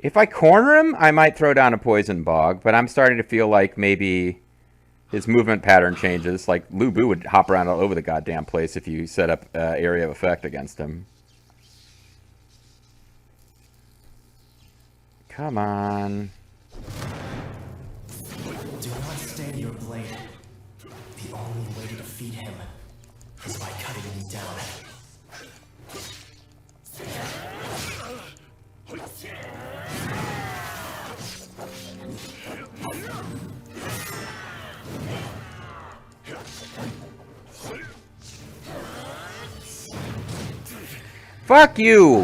If I corner him, I might throw down a poison bog, but I'm starting to feel like maybe his movement pattern changes. Like Lu Bu would hop around all over the goddamn place if you set up area of effect against him. Come on. Do not stand your blade. The only way to defeat him is by cutting him down. Fuck you!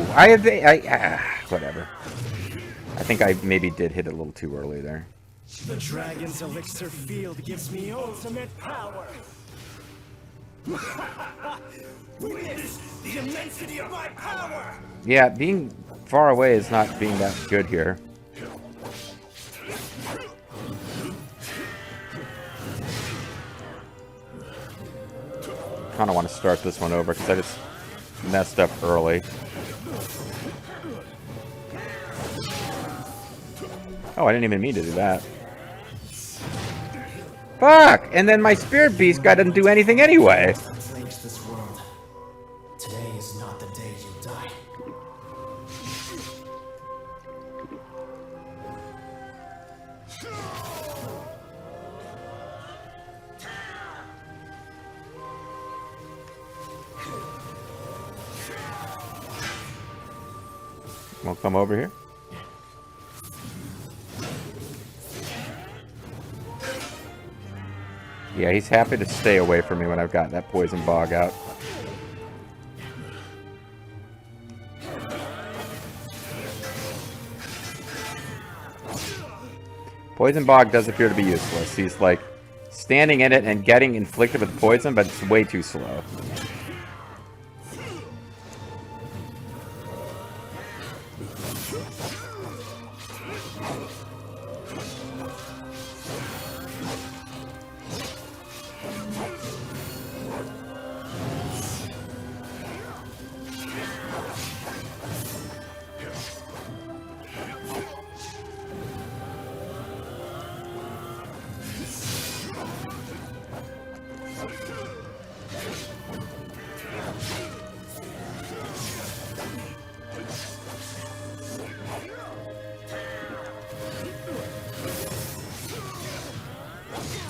Whatever. I think I maybe did hit it a little too early there. The dragon's elixir field gives me ultimate power. Witness the immensity of my power. Yeah, being far away is not being that good here. Kind of want to start this one over because I just messed up early. Oh, I didn't even mean to do that. Fuck! And then my spirit beast guy doesn't do anything anyway. This world. Today is not the day you die. Won't come over here. Yeah, he's happy to stay away from me when I've got that poison bog out. Poison bog does appear to be useless. He's like standing in it and getting inflicted with poison, but it's way too slow.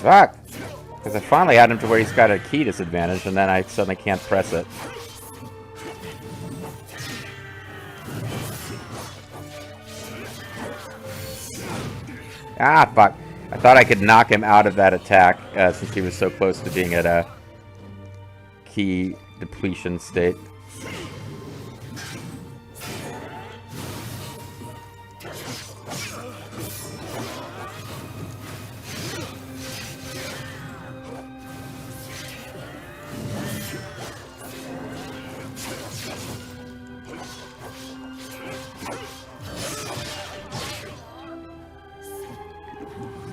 Fuck! Because I finally had him to where he's got a key disadvantage, and then I suddenly can't press it. Ah, fuck. I thought I could knock him out of that attack, since he was so close to being at a key depletion state.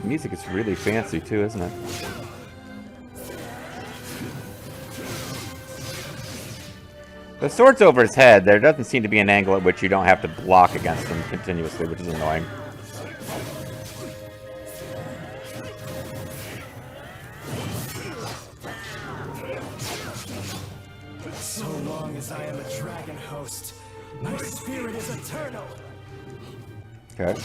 The music is really fancy too, isn't it? The sword's over his head. There doesn't seem to be an angle at which you don't have to block against him continuously, which is annoying. So long as I am a dragon host, my spirit is eternal. Okay.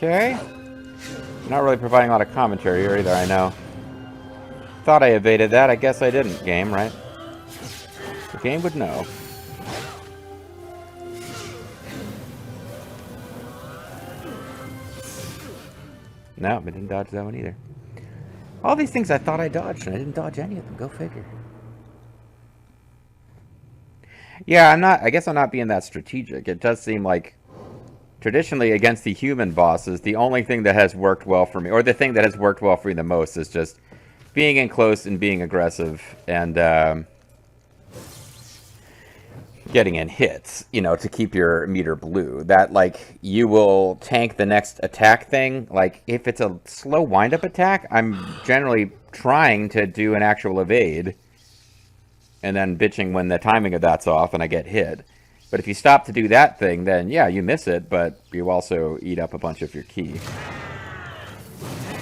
Okay. Not really providing a lot of commentary here either, I know. Thought I evaded that. I guess I didn't, game, right? The game would know. No, I didn't dodge that one either. All these things I thought I dodged, and I didn't dodge any of them. Go figure. Yeah, I guess I'm not being that strategic. It does seem like traditionally against the human bosses, the only thing that has worked well for me, or the thing that has worked well for me the most, is just being in close and being aggressive and getting in hits, you know, to keep your meter blue. That, like, you will tank the next attack thing. Like, if it's a slow wind-up attack, I'm generally trying to do an actual evade and then bitching when the timing of that's off and I get hit. But if you stop to do that thing, then, yeah, you miss it, but you also eat up a bunch of your ki.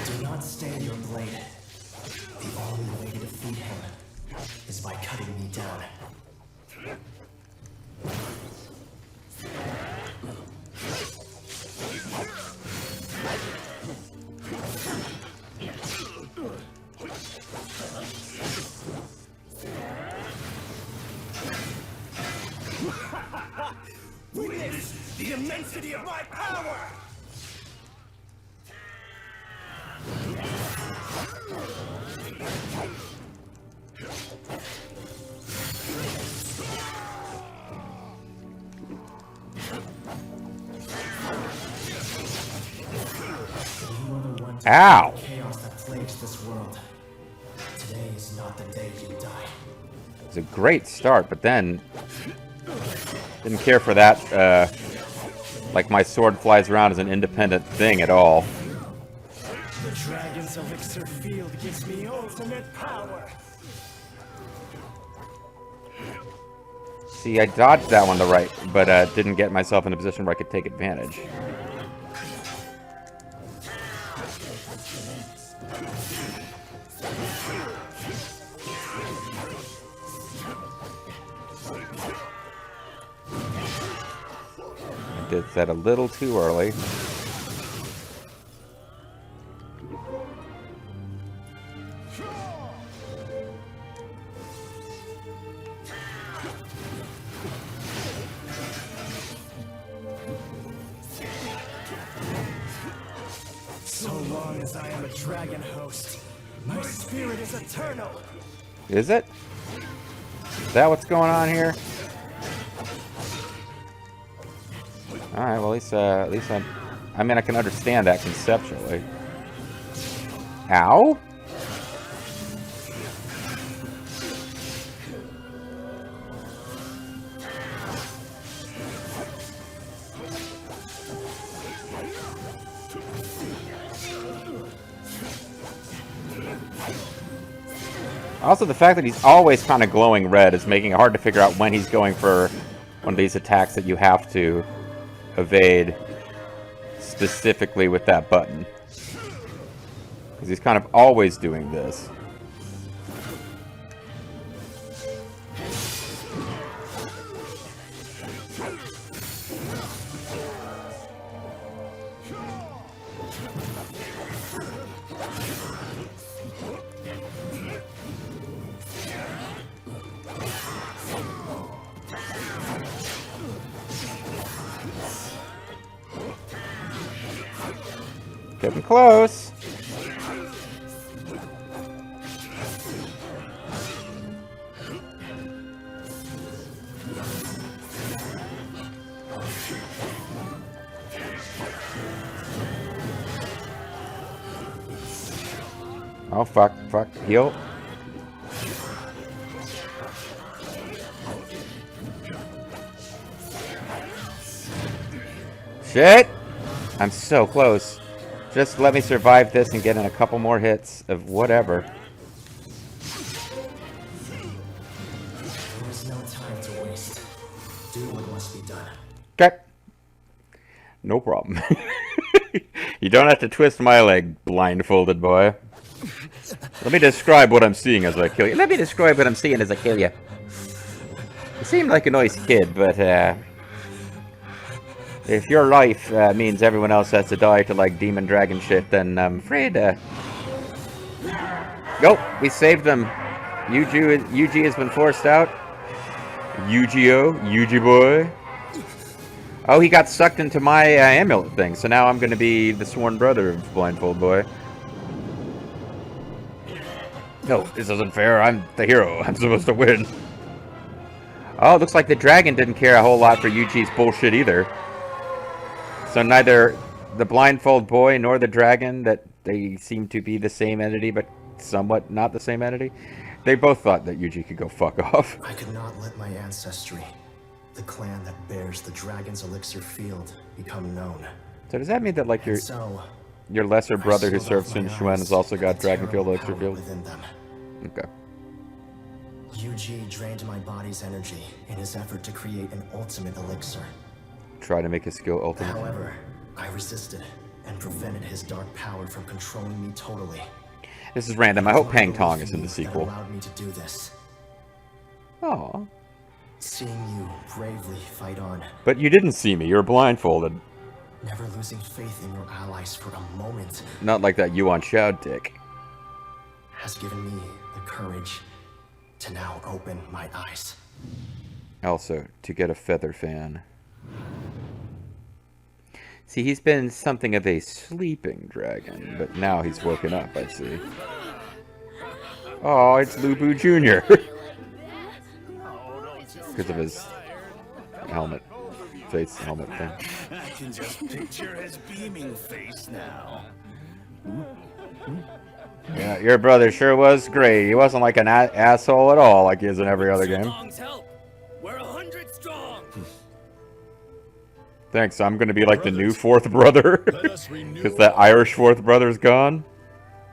Do not stay your blade. The only way to defeat him is by cutting me down. Witness the immensity of my power! Ow! Chaos that plagues this world. Today is not the day you die. It's a great start, but then didn't care for that. Like my sword flies around as an independent thing at all. The dragon's elixir field gives me ultimate power. See, I dodged that one right, but didn't get myself in a position where I could take advantage. Did that a little too early. So long as I am a dragon host, my spirit is eternal. Is it? Is that what's going on here? Alright, well at least I mean I can understand that conceptually. Ow? Also, the fact that he's always kind of glowing red is making it hard to figure out when he's going for one of these attacks that you have to evade specifically with that button. Because he's kind of always doing this. Getting close. Oh, fuck, heal. Shit! I'm so close. Just let me survive this and get in a couple more hits of whatever. There is no time to waste. Do what must be done. Okay. No problem. You don't have to twist my leg, blindfolded boy. Let me describe what I'm seeing as I kill you. Let me describe what I'm seeing as I kill you. You seem like a nice kid, but if your life means everyone else has to die to like demon dragon shit, then I'm afraid. Nope, we saved them. Yuji has been forced out. Yuji boy. Oh, he got sucked into my amulet thing, so now I'm going to be the sworn brother of Blindfold Boy. No, this isn't fair. I'm the hero. I'm supposed to win. Oh, looks like the dragon didn't care a whole lot for Yuji's bullshit either. So neither the Blindfold Boy nor the dragon, that they seem to be the same entity, but somewhat not the same entity. They both thought that Yuji could go fuck off. I could not let my ancestry, the clan that bears the dragon's elixir field, become known. So does that mean that like So, your lesser brother who sealed served off Sun my Xuan eyes has also got to the Dragon Field terrible Elixir power Field? within them. Okay. Yuji drained my body's energy in his effort to create an ultimate elixir. Try to make his skill ultimate. However, I resisted and prevented his dark power from controlling me totally. This is random. I hope Pang Tong is in the That sequel. allowed me to do this. Aw. Seeing you bravely fight on, But you didn't see me. You were blindfolded. never losing faith in your allies for a moment, Not like that Yuan Shao dick. has given me the courage to now open my eyes. Also, to get a feather fan. See, he's been something of a sleeping dragon, but now he's woken up, I see. Oh, it's Lubu Jr. Because of his helmet, face helmet thing. I can just picture his beaming face now. Yeah, your brother sure was great. He wasn't like an asshole at all like he is in every other game. Help. We're 100 strong. Thanks, I'm gonna be like the new fourth brother. Because that Irish fourth brother's gone.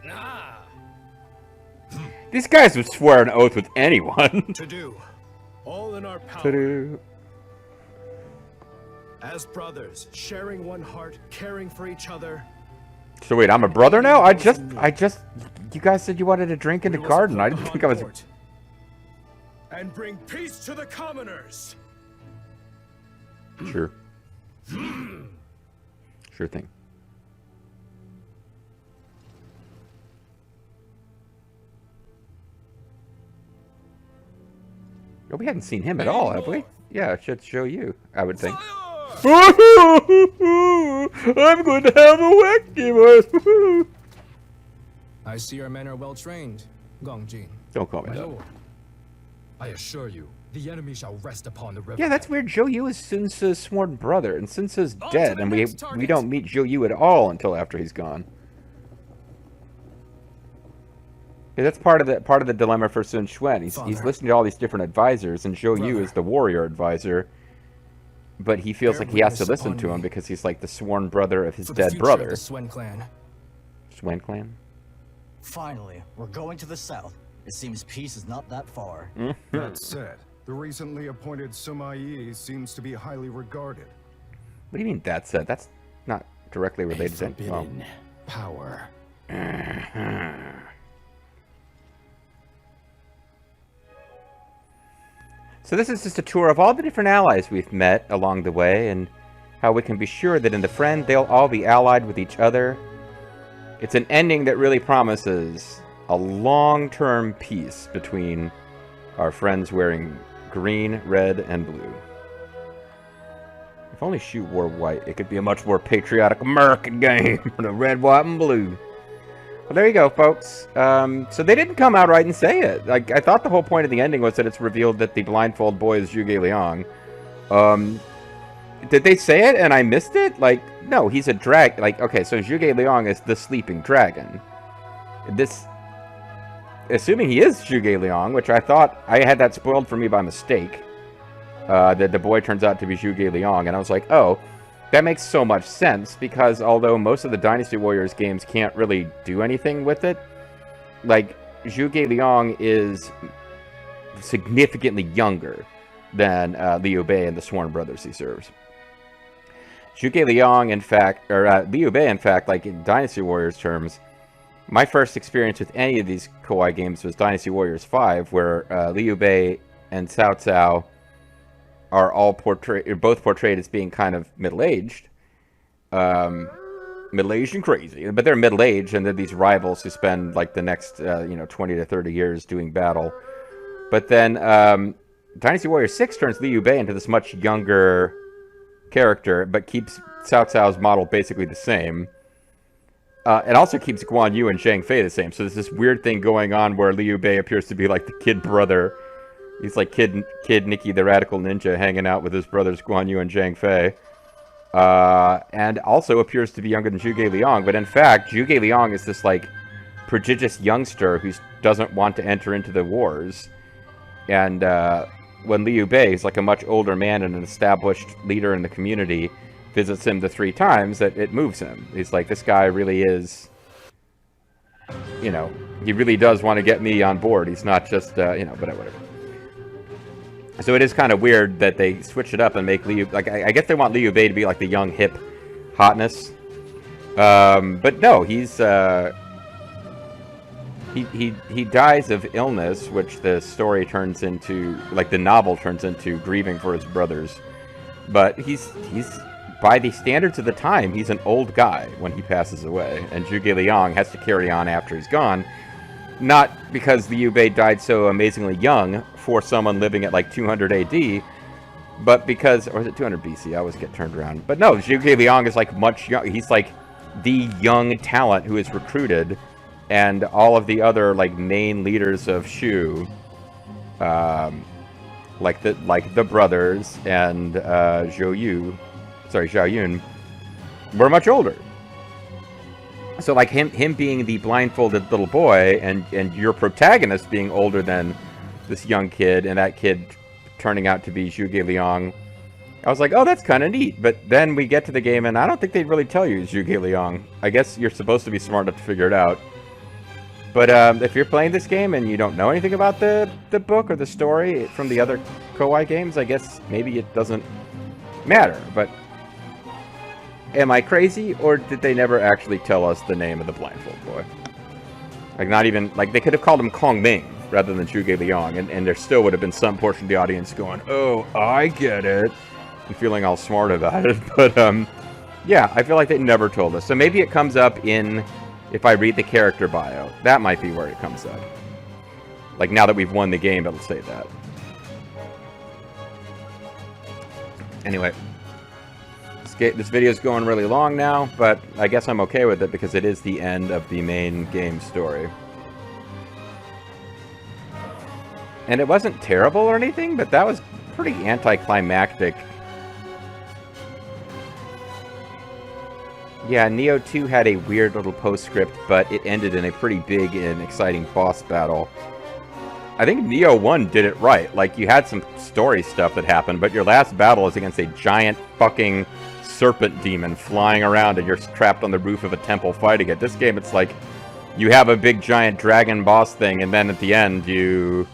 Nah. These guys would swear an oath with anyone. To do. All in our power. To do. As brothers, sharing one heart, caring for each other. So wait, I'm a brother now? I just, you guys said you wanted to drink in the we will garden. I support didn't the think I was... Hunt Court and bring peace to the commoners. Sure. Sure thing. Oh, we hadn't seen him at all, have we? Yeah, it should show you, I would think. I'm going to have a wacky voice. I see our men are well trained, Gongjin. Don't call me My that. lord, I assure you, the enemy shall rest upon the river. Yeah, that's weird. Zhou Yu is Sun Tzu's sworn brother, and Sun Tzu's dead, and we don't meet Zhou Yu at all until after he's gone. Yeah, that's part of the dilemma for Sun Xuan. He's listening to all these different advisors, and Zhou Yu is the warrior advisor, but he feels like he has to listen to him because he's like the sworn brother of his dead brother. The Swen clan. Swen clan? Finally, we're going to the south. It seems peace is not that far. That said, the recently appointed Sima Yi seems to be highly regarded. What do you mean that said? That's not directly related to Forbidden power. So this is just a tour of all the different allies we've met along the way, and how we can be sure that in the friend they'll all be allied with each other. It's an ending that really promises a long-term peace between our friends wearing green, red, and blue. If only Shu wore white, it could be a much more patriotic American game than red, white, and blue. Well, there you go, folks. So they didn't come out right and say it. Like, I thought the whole point of the ending was that it's revealed that the blindfold boy is Zhuge Liang. Did they say it and I missed it? Like, no, he's a drag. Like, okay, so Zhuge Liang is the sleeping dragon. This, assuming he is Zhuge Liang, which I thought I had that spoiled for me by mistake. That the boy turns out to be Zhuge Liang, and I was like, oh, that makes so much sense, because although most of the Dynasty Warriors games can't really do anything with it, like, Zhuge Liang is significantly younger than Liu Bei and the Sworn Brothers he serves. Zhuge Liang, in fact, or Liu Bei, in fact, like in Dynasty Warriors terms, my first experience with any of these Kawaii games was Dynasty Warriors 5, where Liu Bei and Cao Cao are all both portrayed as being kind of middle-aged. Middle-aged and crazy. But they're middle-aged, and they're these rivals who spend, like, the next, 20 to 30 years doing battle. But then, Dynasty Warriors 6 turns Liu Bei into this much younger character, but keeps Cao Cao's model basically the same. It also keeps Guan Yu and Zhang Fei the same. So there's this weird thing going on where Liu Bei appears to be, like, the kid brother. He's like Kid Nicky the Radical Ninja hanging out with his brothers Guan Yu and Zhang Fei. And also appears to be younger than Zhuge Liang. But in fact, Zhuge Liang is this, like, prodigious youngster who doesn't want to enter into the wars. And when Liu Bei is like a much older man and an established leader in the community, visits him the 3 times, that it moves him. He's like, this guy really is, you know, he really does want to get me on board. He's not just, you know, but whatever. So it is kind of weird that they switch it up and make Liu, like, I guess they want Liu Bei to be like the young, hip hotness. But no, he's, he dies of illness, which the story turns into, like the novel turns into grieving for his brothers. But he's by the standards of the time, he's an old guy when he passes away, and Zhuge Liang has to carry on after he's gone. Not because Liu Bei died so amazingly young for someone living at like 200 AD, but because, or is it 200 BC? I always get turned around. But no, Zhuge Liang is like much young. He's like the young talent who is recruited, and all of the other like main leaders of Shu, like the brothers and Zhou Yu, sorry, Zhao Yun, were much older. So like him being the blindfolded little boy, and your protagonist being older than this young kid, and that kid turning out to be Zhuge Liang, I was like, oh, that's kind of neat. But then we get to the game, and I don't think they'd really tell you Zhuge Liang. I guess you're supposed to be smart enough to figure it out. But if you're playing this game and you don't know anything about the book or the story from the other Koei games, I guess maybe it doesn't matter. But am I crazy, or did they never actually tell us the name of the blindfold boy? Like, not even, like, they could have called him Kong Ming rather than Zhuge Liang, and there still would have been some portion of the audience going, oh, I get it, and feeling all smart about it. But, yeah, I feel like they never told us. So maybe it comes up in, if I read the character bio, that might be where it comes up. Like, now that we've won the game, it'll say that. Anyway, this video is going really long now, but I guess I'm okay with it because it is the end of the main game story. And it wasn't terrible or anything, but that was pretty anticlimactic. Yeah, Neo 2 had a weird little postscript, but it ended in a pretty big and exciting boss battle. I think Neo 1 did it right. Like, you had some story stuff that happened, but your last battle is against a giant fucking serpent demon flying around, and you're trapped on the roof of a temple fighting it. This game, it's like, you have a big giant dragon boss thing, and then at the end, you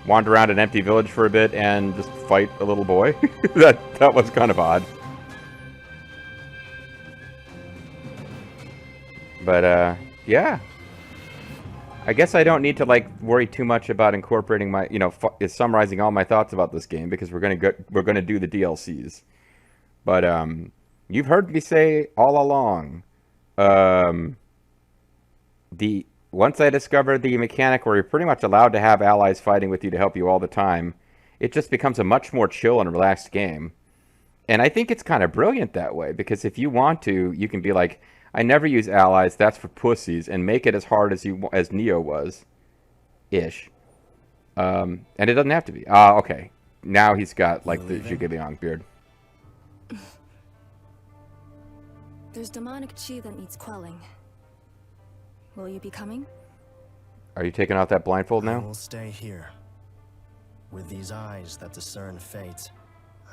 wander around an empty village for a bit and just fight a little boy. that was kind of odd. But, yeah. I guess I don't need to, like, worry too much about incorporating my, you know, summarizing all my thoughts about this game, because we're gonna do the DLCs. But, you've heard me say all along, once I discovered the mechanic where you're pretty much allowed to have allies fighting with you to help you all the time, it just becomes a much more chill and relaxed game. And I think it's kind of brilliant that way, because if you want to, you can be like, I never use allies, that's for pussies, and make it as hard as as Neo was. Ish. And it doesn't have to be. Okay. Now he's got, like, the Zhuge Liang beard. There's demonic chi that needs quelling. Will you be coming? Are you taking out that blindfold I now? will stay here. With these eyes that discern fate,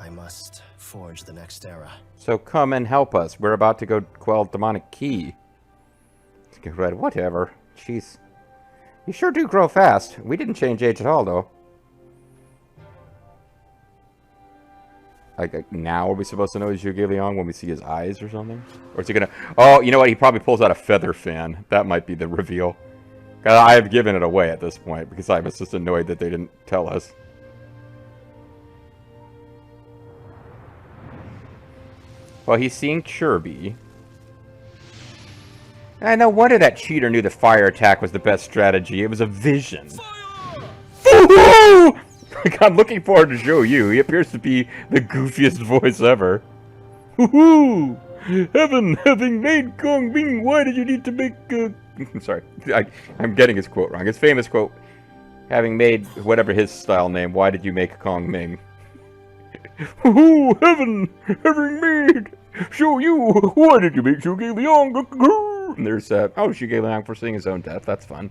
I must forge the next era. So come and help us. We're about to go quell demonic key. Whatever. Jeez. You sure do grow fast. We didn't change age at all, though. Like, now are we supposed to know he's Zhuge Liang when we see his eyes or something? Or is he gonna... Oh, you know what? He probably pulls out a feather fan. That might be the reveal. I have given it away at this point, because I was just annoyed that they didn't tell us. Well, he's seeing Kirby. And no wonder that cheater knew the fire attack was the best strategy. It was a vision. Fire! I'm looking forward to Zhou Yu. He appears to be the goofiest voice ever. Woohoo! Heaven, having made Kong Ming, why did you need to make... I'm sorry. I'm getting his quote wrong. His famous quote, having made whatever his style name, why did you make Kong Ming? Woohoo! Heaven, having made Zhou Yu, why did you make Zhuge Liang? And there's, Zhuge Liang foreseeing his own death. That's fun.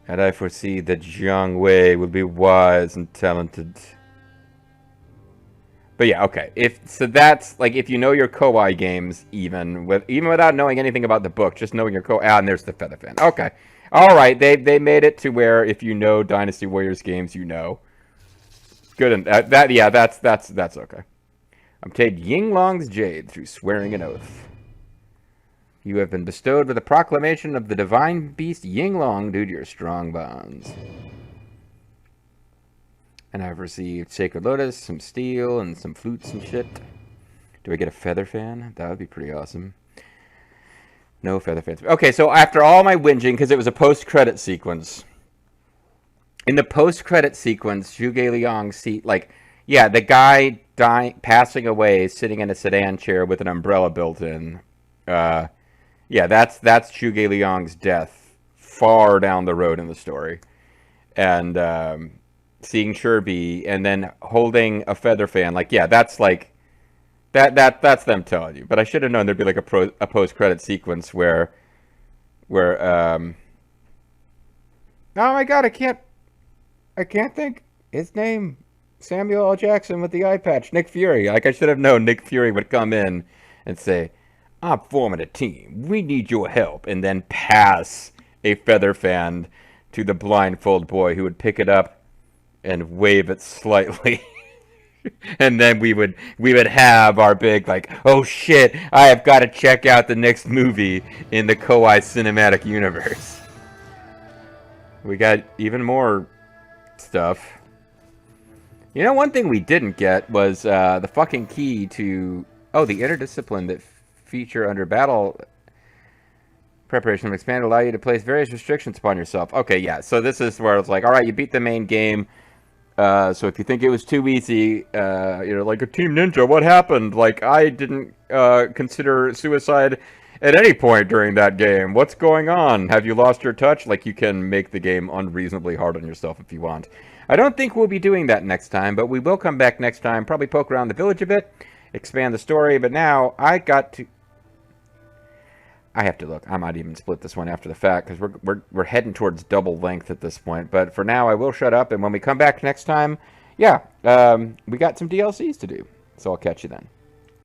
And I foresee that Jiang Wei will be wise and talented. But yeah, okay. So that's, like, if you know your Koei games, even without knowing anything about the book, just knowing your and there's the Feather Fan. Okay. Alright, they made it to where if you know Dynasty Warriors games, you know. Good, and that's okay. Obtained Yinglong's Jade through swearing an oath. You have been bestowed with a proclamation of the divine beast Yinglong due to your strong bonds. And I've received Sacred Lotus, some steel, and some flutes and shit. Do I get a Feather Fan? That would be pretty awesome. No Feather Fans. Okay, so after all my whinging, because it was a post-credit sequence. In the post-credit sequence, Zhuge Liang the guy passing away, sitting in a sedan chair with an umbrella built in. That's Zhuge Liang's death, far down the road in the story. And seeing Sherby and then holding a Feather Fan, that's them telling you. But I should have known there'd be like a post-credit sequence where oh my god, I can't think his name. Samuel L. Jackson with the eye patch. Nick Fury. I should have known Nick Fury would come in and say, I'm forming a team. We need your help. And then pass a Feather Fan to the blindfold boy who would pick it up and wave it slightly. And then we would have our big, oh shit, I have got to check out the next movie in the Koei cinematic universe. We got even more stuff. You know, one thing we didn't get was the fucking key to... Oh, the interdiscipline that feature under battle preparation of expand allow you to place various restrictions upon yourself. Okay, yeah, so this is where it's like, alright, you beat the main game. So if you think it was too easy, like a Team Ninja, what happened? Like, I didn't consider suicide at any point during that game. What's going on? Have you lost your touch? Like, you can make the game unreasonably hard on yourself if you want. I don't think we'll be doing that next time, but we will come back next time, probably poke around the village a bit, expand the story, but now I have to look. I might even split this one after the fact, because we're heading towards double length at this point, but for now I will shut up, and when we come back next time, we got some DLCs to do, so I'll catch you then.